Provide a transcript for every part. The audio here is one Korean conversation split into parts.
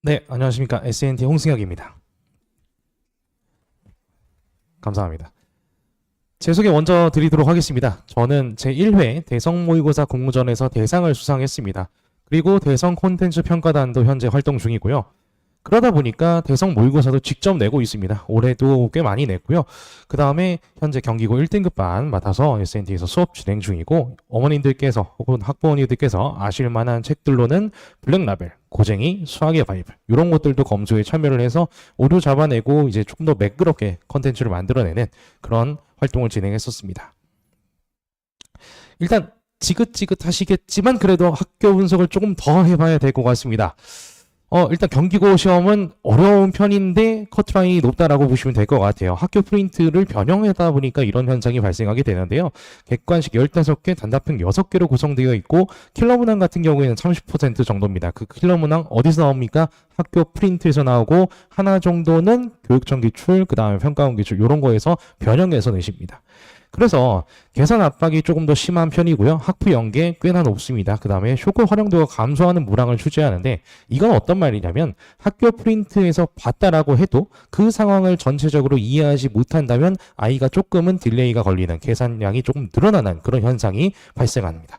네, 안녕하십니까. SNT 홍승혁입니다. 감사합니다. 제 소개 먼저 드리도록 하겠습니다. 저는 제1회 대성 모의고사 공모전에서 대상을 수상했습니다. 그리고 대성 콘텐츠 평가단도 현재 활동 중이고요. 그러다 보니까 대성 모의고사도 직접 내고 있습니다. 올해도 꽤 많이 냈고요. 그 다음에 현재 경기고 1등급반 맡아서 SNT에서 수업 진행 중이고, 어머님들께서 혹은 학부모님들께서 아실 만한 책들로는 블랙라벨, 고쟁이, 수학의 바이블 이런 것들도 검수에 참여를 해서 오류 잡아내고 이제 조금 더 매끄럽게 컨텐츠를 만들어내는 그런 활동을 진행했었습니다. 일단 지긋지긋하시겠지만 그래도 학교 분석을 조금 더 해봐야 될 것 같습니다. 일단 경기고 시험은 어려운 편인데 커트라인이 높다라고 보시면 될 것 같아요. 학교 프린트를 변형하다 보니까 이런 현상이 발생하게 되는데요. 객관식 15개, 단답형 6개로 구성되어 있고, 킬러 문항 같은 경우에는 30% 정도입니다. 그 킬러 문항 어디서 나옵니까? 학교 프린트에서 나오고, 하나 정도는 교육청 기출, 그 다음에 평가원 기출 이런 거에서 변형해서 내십니다. 그래서 계산 압박이 조금 더 심한 편이고요. 학부 연계 꽤나 높습니다. 그 다음에 쇼크 활용도가 감소하는 문항을 출제하는데, 이건 어떤 말이냐면 학교 프린트에서 봤다라고 해도 그 상황을 전체적으로 이해하지 못한다면 아이가 조금은 딜레이가 걸리는, 계산량이 조금 늘어나는 그런 현상이 발생합니다.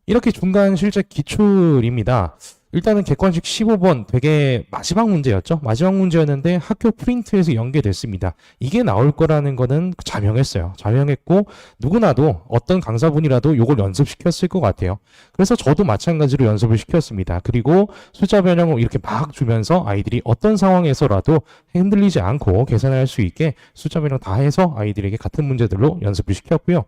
이렇게 중간 실제 기출입니다. 일단은 객관식 15번 되게 마지막 문제였죠. 마지막 문제였는데 학교 프린트에서 연계됐습니다. 이게 나올 거라는 거는 자명했어요. 자명했고 누구나도 어떤 강사분이라도 이걸 연습시켰을 것 같아요. 그래서 저도 마찬가지로 연습을 시켰습니다. 그리고 숫자 변형을 이렇게 막 주면서 아이들이 어떤 상황에서라도 흔들리지 않고 계산할 수 있게 숫자 변형 다 해서 아이들에게 같은 문제들로 연습을 시켰고요.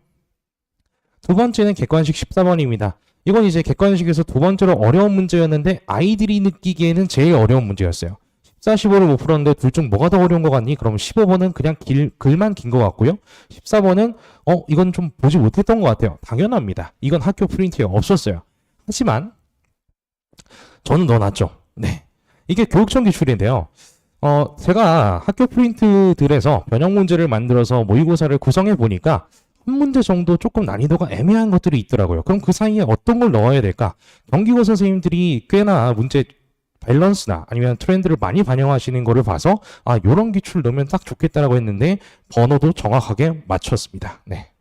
두 번째는 객관식 14번입니다. 이건 이제 객관식에서 두 번째로 어려운 문제였는데 아이들이 느끼기에는 제일 어려운 문제였어요. 14, 15를 못 풀었는데 둘 중 뭐가 더 어려운 것 같니? 그럼 15번은 그냥 글만 긴 것 같고요. 14번은 이건 좀 보지 못했던 것 같아요. 당연합니다. 이건 학교 프린트에 없었어요. 하지만 저는 넣어놨죠. 네, 이게 교육청 기출인데요. 제가 학교 프린트들에서 변형 문제를 만들어서 모의고사를 구성해 보니까 한 문제 정도 조금 난이도가 애매한 것들이 있더라고요. 그럼 그 사이에 어떤 걸 넣어야 될까? 경기고 선생님들이 꽤나 문제 밸런스나 아니면 트렌드를 많이 반영하시는 거를 봐서 요런 기출 넣으면 딱 좋겠다라고 했는데 번호도 정확하게 맞췄습니다. 네.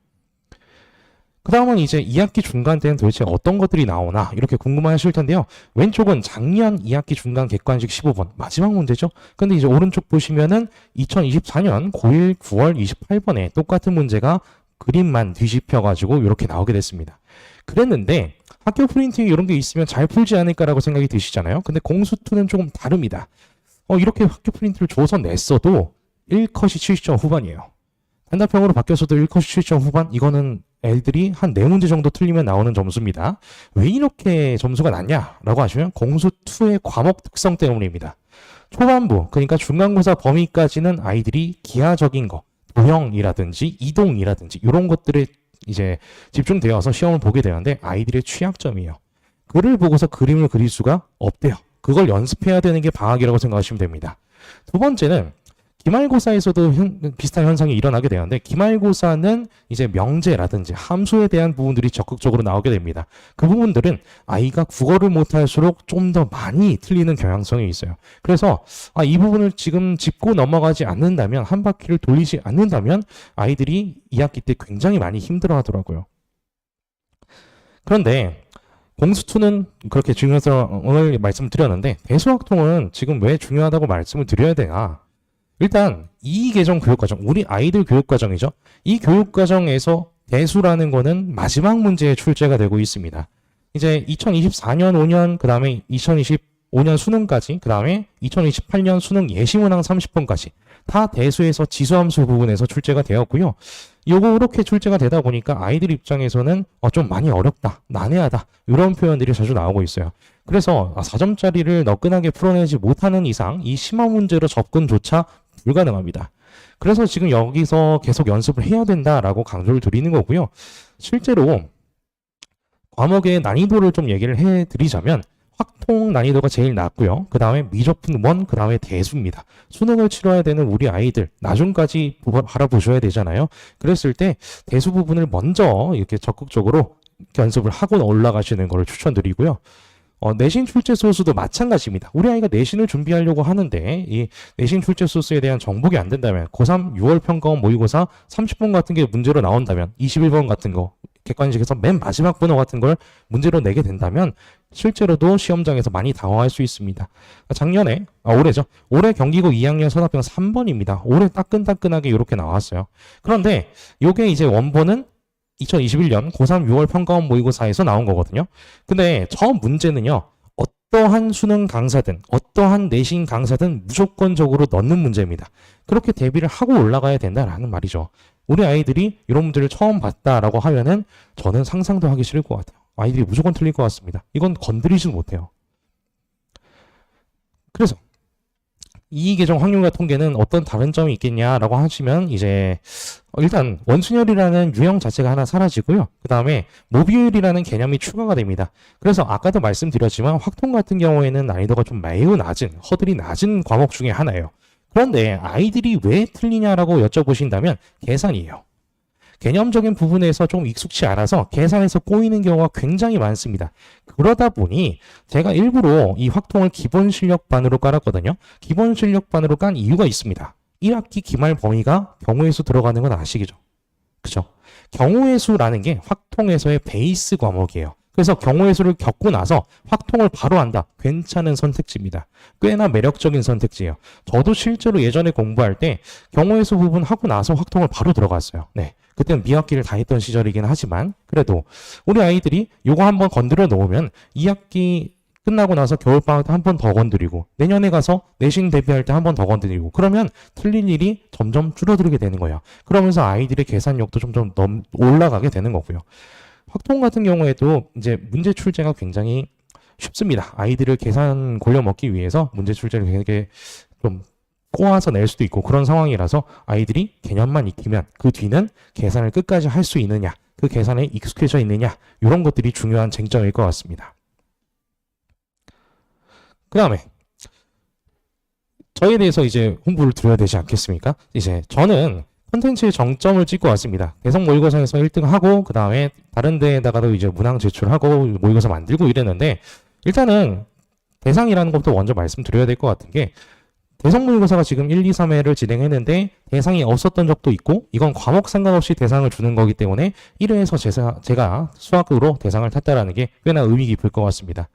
그 다음은 이제 2학기 중간 때는 도대체 어떤 것들이 나오나 이렇게 궁금하실 텐데요. 왼쪽은 작년 2학기 중간 객관식 15번 마지막 문제죠. 근데 이제 오른쪽 보시면은 2024년 고1 9월 28번에 똑같은 문제가 그림만 뒤집혀가지고 이렇게 나오게 됐습니다. 그랬는데 학교 프린팅에 이런 게 있으면 잘 풀지 않을까라고 생각이 드시잖아요. 근데 공수2는 조금 다릅니다. 이렇게 학교 프린트를 줘서 냈어도 1컷이 70점 후반이에요. 단답형으로 바뀌어서도 1컷이 70점 후반? 이거는 애들이 한 4문제 정도 틀리면 나오는 점수입니다. 왜 이렇게 점수가 낮냐라고 하시면 공수2의 과목 특성 때문입니다. 초반부, 그러니까 중간고사 범위까지는 아이들이 기하적인 거, 도형이라든지 이동이라든지 이런 것들에 이제 집중되어서 시험을 보게 되는데 아이들의 취약점이에요. 글을 보고서 그림을 그릴 수가 없대요. 그걸 연습해야 되는 게 방학이라고 생각하시면 됩니다. 두 번째는 기말고사에서도 비슷한 현상이 일어나게 되는데, 기말고사는 이제 명제라든지 함수에 대한 부분들이 적극적으로 나오게 됩니다. 그 부분들은 아이가 국어를 못할수록 좀 더 많이 틀리는 경향성이 있어요. 그래서 이 부분을 지금 짚고 넘어가지 않는다면, 한 바퀴를 돌리지 않는다면 아이들이 2학기 때 굉장히 많이 힘들어 하더라고요. 그런데 공수2는 그렇게 중요성을 말씀을 드렸는데, 대수학통은 지금 왜 중요하다고 말씀을 드려야 되나? 일단 이 계정 교육과정, 우리 아이들 교육과정이죠. 이 교육과정에서 대수라는 거는 마지막 문제에 출제가 되고 있습니다. 이제 2024년 5년, 그 다음에 2025년 수능까지, 그 다음에 2028년 수능 예시문항 30번까지 다 대수에서 지수함수 부분에서 출제가 되었고요. 요거 이렇게 출제가 되다 보니까 아이들 입장에서는 좀 많이 어렵다, 난해하다 이런 표현들이 자주 나오고 있어요. 그래서 4점짜리를 너끈하게 풀어내지 못하는 이상 이 심화 문제로 접근조차 불가능합니다. 그래서 지금 여기서 계속 연습을 해야 된다라고 강조를 드리는 거고요. 실제로 과목의 난이도를 좀 얘기를 해드리자면 확통 난이도가 제일 낮고요. 그 다음에 미적분 1, 그 다음에 대수입니다. 수능을 치러야 되는 우리 아이들 나중까지 바라보셔야 되잖아요. 그랬을 때 대수 부분을 먼저 이렇게 적극적으로 연습을 하고 올라가시는 걸 추천드리고요. 내신 출제 소수도 마찬가지입니다. 우리 아이가 내신을 준비하려고 하는데 이 내신 출제 소수에 대한 정복이 안 된다면 고3 6월 평가원 모의고사 30번 같은 게 문제로 나온다면 21번 같은 거 객관식에서 맨 마지막 번호 같은 걸 문제로 내게 된다면 실제로도 시험장에서 많이 당황할 수 있습니다. 올해죠. 올해 경기고 2학년 선합병 3번입니다. 올해 따끈따끈하게 이렇게 나왔어요. 그런데 요게 이제 원본은 2021년 고3 6월 평가원 모의고사에서 나온 거거든요. 근데 저 문제는요. 어떠한 수능 강사든 어떠한 내신 강사든 무조건적으로 넣는 문제입니다. 그렇게 대비를 하고 올라가야 된다라는 말이죠. 우리 아이들이 이런 문제를 처음 봤다라고 하면은 저는 상상도 하기 싫을 것 같아요. 아이들이 무조건 틀릴 것 같습니다. 이건 건드리지도 못해요. 그래서 이계정 확률과 통계는 어떤 다른 점이 있겠냐라고 하시면 이제 일단 원순열이라는 유형 자체가 하나 사라지고요. 그 다음에 모비율이라는 개념이 추가가 됩니다. 그래서 아까도 말씀드렸지만 확통 같은 경우에는 난이도가 좀 매우 낮은, 허들이 낮은 과목 중에 하나예요. 그런데 아이들이 왜 틀리냐라고 여쭤보신다면 계산이에요. 개념적인 부분에서 좀 익숙치 않아서 계산에서 꼬이는 경우가 굉장히 많습니다. 그러다 보니 제가 일부러 이 확통을 기본 실력반으로 깔았거든요. 기본 실력반으로 깐 이유가 있습니다. 1학기 기말 범위가 경우의 수 들어가는 건 아시겠죠? 그죠? 경우의 수라는 게 확통에서의 베이스 과목이에요. 그래서 경우의 수를 겪고 나서 확통을 바로 한다. 괜찮은 선택지입니다. 꽤나 매력적인 선택지예요. 저도 실제로 예전에 공부할 때 경우의 수 부분 하고 나서 확통을 바로 들어갔어요. 네. 그때는 미학기를 다 했던 시절이긴 하지만 그래도 우리 아이들이 요거 한번 건드려 놓으면 2학기 끝나고 나서 겨울방학 때 한 번 더 건드리고 내년에 가서 내신 대비할 때 한 번 더 건드리고 그러면 틀릴 일이 점점 줄어들게 되는 거예요. 그러면서 아이들의 계산력도 점점 올라가게 되는 거고요. 확통 같은 경우에도 이제 문제 출제가 굉장히 쉽습니다. 아이들을 계산 골려 먹기 위해서 문제 출제를 되게 좀 꼬아서 낼 수도 있고 그런 상황이라서 아이들이 개념만 익히면 그 뒤는 계산을 끝까지 할 수 있느냐, 그 계산에 익숙해져 있느냐 이런 것들이 중요한 쟁점일 것 같습니다. 그 다음에 저에 대해서 이제 홍보를 드려야 되지 않겠습니까? 이제 저는 콘텐츠에 정점을 찍고 왔습니다. 대성 모의고사에서 1등하고 그 다음에 다른 데에다가도 이제 문항 제출하고 모의고사 만들고 이랬는데 일단은 대상이라는 것부터 먼저 말씀드려야 될 것 같은 게 대성 모의고사가 지금 1, 2, 3회를 진행했는데 대상이 없었던 적도 있고 이건 과목 상관없이 대상을 주는 거기 때문에 1회에서 제가 수학으로 대상을 탔다라는 게 꽤나 의미 깊을 것 같습니다.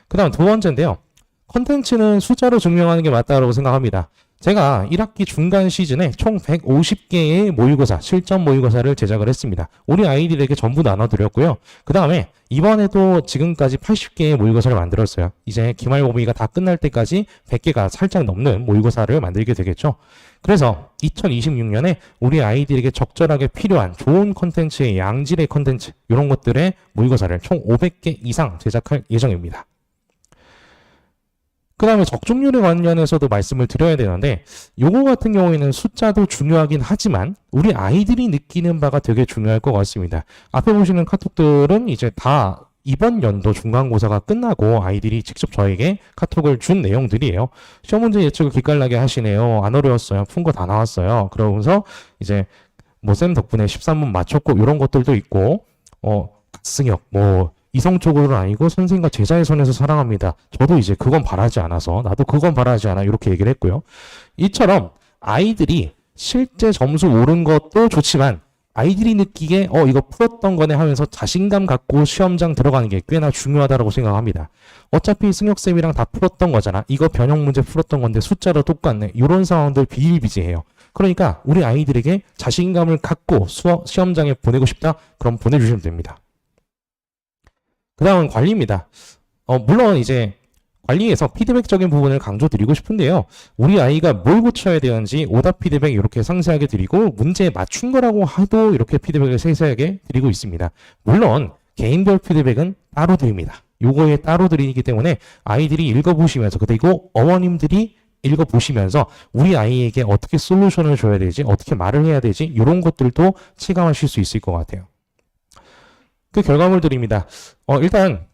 그 다음 두 번째인데요. 컨텐츠는 숫자로 증명하는 게 맞다고 생각합니다. 제가 1학기 중간 시즌에 총 150개의 모의고사, 실전 모의고사를 제작을 했습니다. 우리 아이들에게 전부 나눠드렸고요. 그 다음에 이번에도 지금까지 80개의 모의고사를 만들었어요. 이제 기말 범위가 다 끝날 때까지 100개가 살짝 넘는 모의고사를 만들게 되겠죠. 그래서 2026년에 우리 아이들에게 적절하게 필요한 좋은 컨텐츠의 양질의 컨텐츠, 이런 것들의 모의고사를 총 500개 이상 제작할 예정입니다. 그 다음에 적중률에 관련해서도 말씀을 드려야 되는데 요거 같은 경우에는 숫자도 중요하긴 하지만 우리 아이들이 느끼는 바가 되게 중요할 것 같습니다. 앞에 보시는 카톡들은 이제 다 이번 연도 중간고사가 끝나고 아이들이 직접 저에게 카톡을 준 내용들이에요. 시험 문제 예측을 기깔나게 하시네요. 안 어려웠어요. 푼 거 다 나왔어요. 그러면서 이제 뭐 쌤 덕분에 13문 맞췄고 이런 것들도 있고 갓승역 이성적으로는 아니고 선생님과 제자의 선에서 사랑합니다. 저도 이제 그건 바라지 않아서 나도 그건 바라지 않아 이렇게 얘기를 했고요. 이처럼 아이들이 실제 점수 오른 것도 좋지만 아이들이 느끼기에 이거 풀었던 거네 하면서 자신감 갖고 시험장 들어가는 게 꽤나 중요하다고 생각합니다. 어차피 승혁쌤이랑 다 풀었던 거잖아. 이거 변형 문제 풀었던 건데 숫자로 똑같네. 이런 상황들 비일비재해요. 그러니까 우리 아이들에게 자신감을 갖고 시험장에 보내고 싶다? 그럼 보내주시면 됩니다. 그 다음은 관리입니다. 물론 이제 관리에서 피드백적인 부분을 강조드리고 싶은데요. 우리 아이가 뭘 고쳐야 되는지 오답 피드백 이렇게 상세하게 드리고 문제에 맞춘 거라고 해도 이렇게 피드백을 세세하게 드리고 있습니다. 물론 개인별 피드백은 따로 드립니다. 요거에 따로 드리기 때문에 아이들이 읽어보시면서 그리고 어머님들이 읽어보시면서 우리 아이에게 어떻게 솔루션을 줘야 되지, 어떻게 말을 해야 되지 이런 것들도 체감하실 수 있을 것 같아요. 그 결과물들입니다. 일단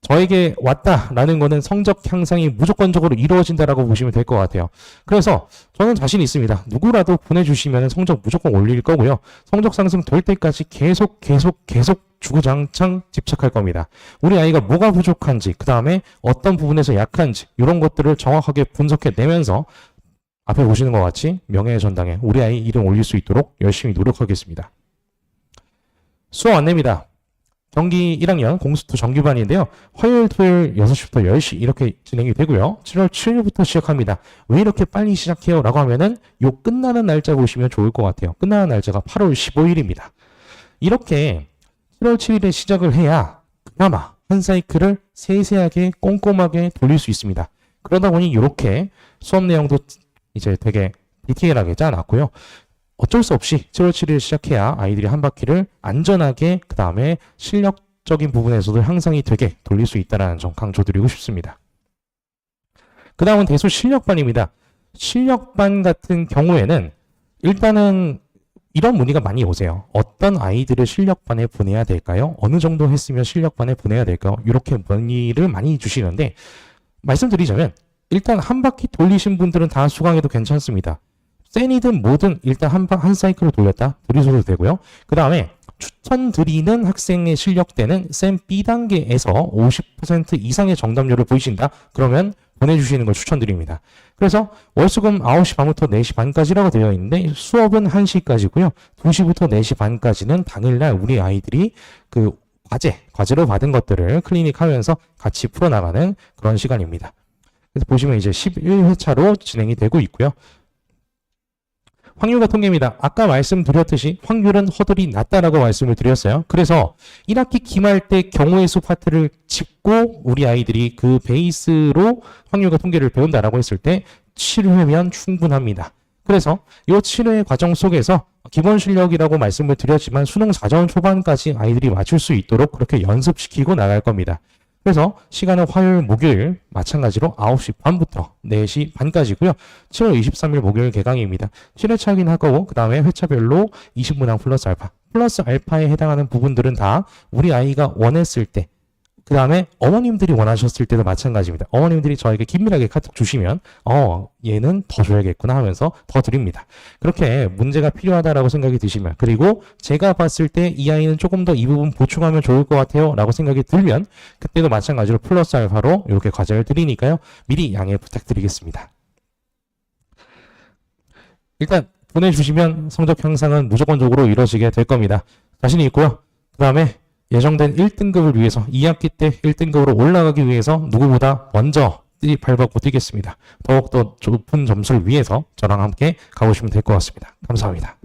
저에게 왔다라는 거는 성적 향상이 무조건적으로 이루어진다라고 보시면 될 것 같아요. 그래서 저는 자신 있습니다. 누구라도 보내주시면 성적 무조건 올릴 거고요. 성적 상승 될 때까지 계속 주구장창 집착할 겁니다. 우리 아이가 뭐가 부족한지, 그 다음에 어떤 부분에서 약한지 이런 것들을 정확하게 분석해내면서 앞에 보시는 것 같이 명예의 전당에 우리 아이 이름 올릴 수 있도록 열심히 노력하겠습니다. 수업 안내입니다. 경기 1학년 공수투 정규반인데요. 화요일, 토요일 6시부터 10시 이렇게 진행이 되고요. 7월 7일부터 시작합니다. 왜 이렇게 빨리 시작해요? 라고 하면은 요 끝나는 날짜 보시면 좋을 것 같아요. 끝나는 날짜가 8월 15일입니다. 이렇게 7월 7일에 시작을 해야 그나마 한 사이클을 세세하게 꼼꼼하게 돌릴 수 있습니다. 그러다 보니 이렇게 수업 내용도 이제 되게 디테일하게 짜놨고요. 어쩔 수 없이 7월 7일 시작해야 아이들이 한 바퀴를 안전하게 그 다음에 실력적인 부분에서도 향상이 되게 돌릴 수 있다는 점 강조드리고 싶습니다. 그 다음은 대소 실력반입니다. 실력반 같은 경우에는 일단은 이런 문의가 많이 오세요. 어떤 아이들을 실력반에 보내야 될까요? 어느 정도 했으면 실력반에 보내야 될까요? 이렇게 문의를 많이 주시는데 말씀드리자면 일단 한 바퀴 돌리신 분들은 다 수강해도 괜찮습니다. 센이든 뭐든 일단 한 사이클을 돌렸다 들이셔도 되고요. 그 다음에 추천드리는 학생의 실력대는 센 B단계에서 50% 이상의 정답률을 보이신다? 그러면 보내주시는 걸 추천드립니다. 그래서 월수금 9시 반부터 4시 반까지라고 되어 있는데 수업은 1시까지고요. 2시부터 4시 반까지는 당일날 우리 아이들이 그 과제로 받은 것들을 클리닉 하면서 같이 풀어나가는 그런 시간입니다. 그래서 보시면 이제 11회차로 진행이 되고 있고요. 확률과 통계입니다. 아까 말씀드렸듯이 확률은 허들이 낮다라고 말씀을 드렸어요. 그래서 1학기 기말 때 경우의 수 파트를 짚고 우리 아이들이 그 베이스로 확률과 통계를 배운다라고 했을 때 7회면 충분합니다. 그래서 이 7회 과정 속에서 기본 실력이라고 말씀을 드렸지만 수능 4전 초반까지 아이들이 맞출 수 있도록 그렇게 연습시키고 나갈 겁니다. 그래서 시간은 화요일, 목요일 마찬가지로 9시 반부터 4시 반까지고요. 7월 23일 목요일 개강입니다. 7회차 확인할 거고 그 다음에 회차별로 20문항 플러스 알파. 플러스 알파에 해당하는 부분들은 다 우리 아이가 원했을 때 그 다음에 어머님들이 원하셨을 때도 마찬가지입니다. 어머님들이 저에게 긴밀하게 카톡 주시면 얘는 더 줘야겠구나 하면서 더 드립니다. 그렇게 문제가 필요하다라고 생각이 드시면 그리고 제가 봤을 때 이 아이는 조금 더 이 부분 보충하면 좋을 것 같아요 라고 생각이 들면 그때도 마찬가지로 플러스 알파로 이렇게 과제를 드리니까요. 미리 양해 부탁드리겠습니다. 일단 보내주시면 성적 향상은 무조건적으로 이루어지게 될 겁니다. 자신이 있고요. 그 다음에 예정된 1등급을 위해서 2학기 때 1등급으로 올라가기 위해서 누구보다 먼저 밟았고 뛰겠습니다. 더욱더 높은 점수를 위해서 저랑 함께 가보시면 될 것 같습니다. 감사합니다.